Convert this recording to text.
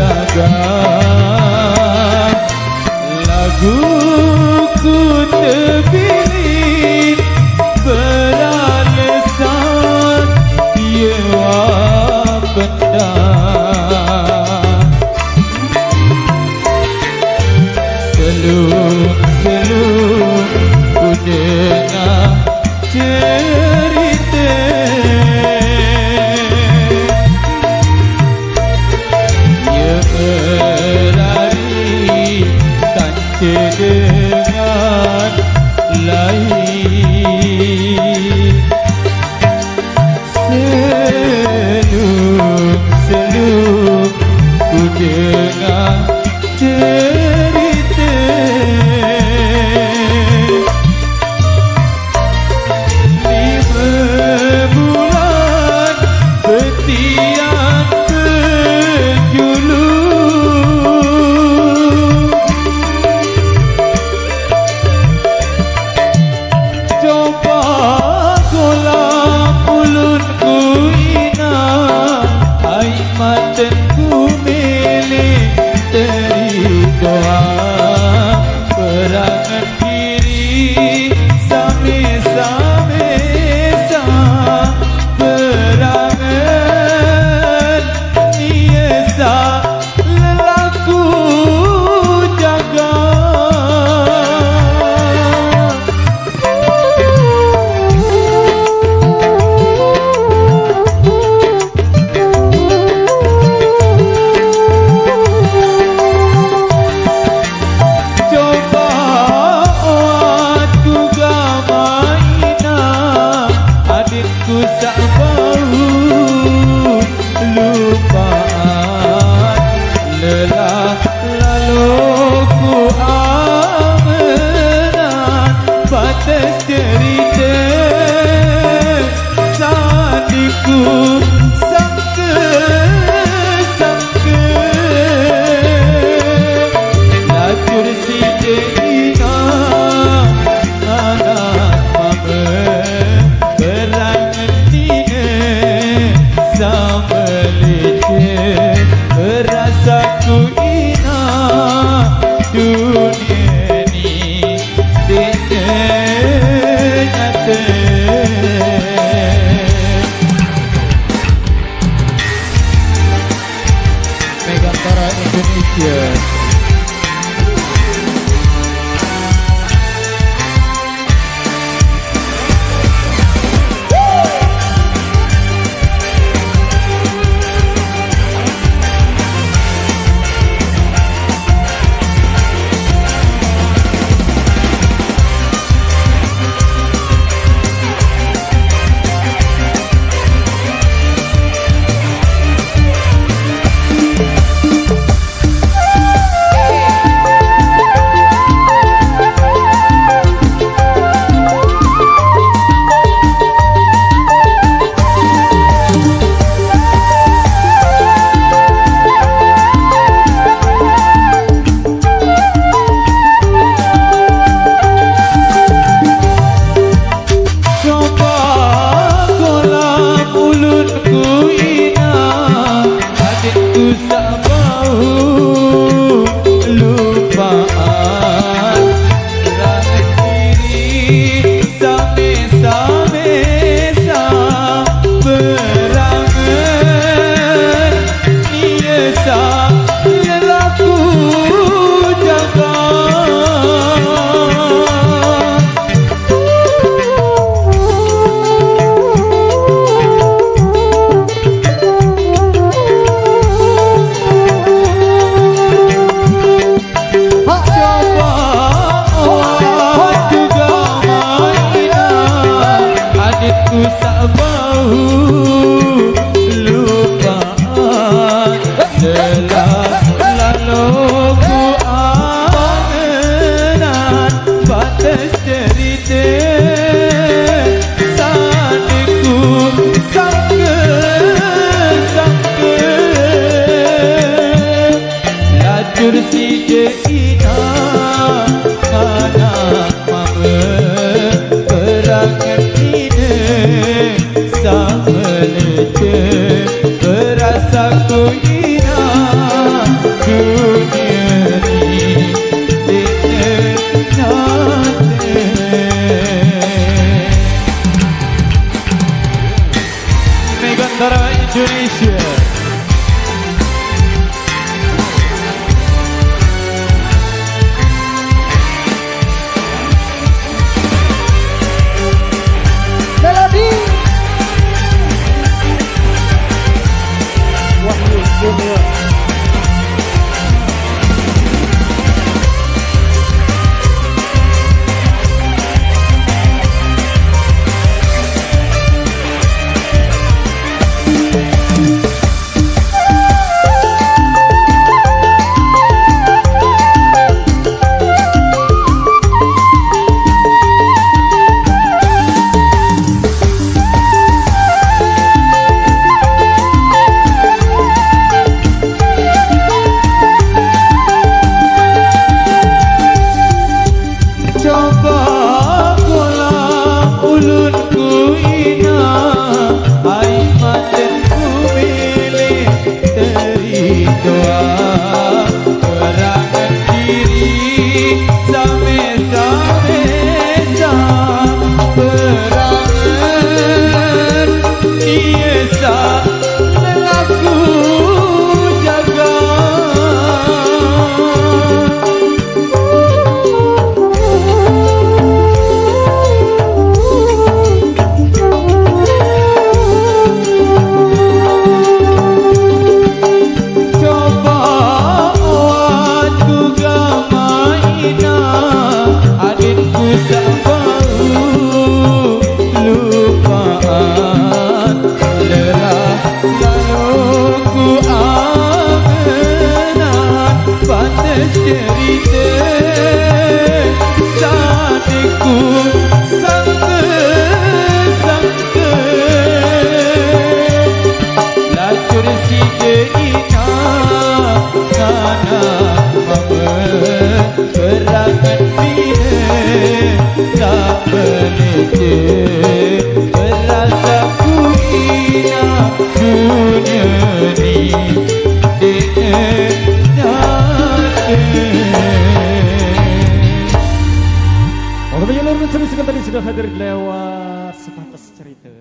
jaga laguku terpilih beralasan yewa benda selung-selung ku dengar cerita ia berlari tanpa dengan lain selung-selung ku dengar cerita lima bulan petian berjulu coba kolam ulunku ina air mataku milik doa perangan diri same-same perangan niasa lelaku jaga ku tak bau lupaan lelah lalu ku amenan batas cerita sadiku sangka lacur si Dina anak mama rasaku ina dunia ni nyata Megantara Indonesia. kursi Ina anak mama perangan ini sama lece berasa ku Ina kursi je ina kana mama gerangan bina tak menece berasa ku ina dunia ni Oke, penyanyi luar biasa tadi sudah hadir lewat sebatas cerita.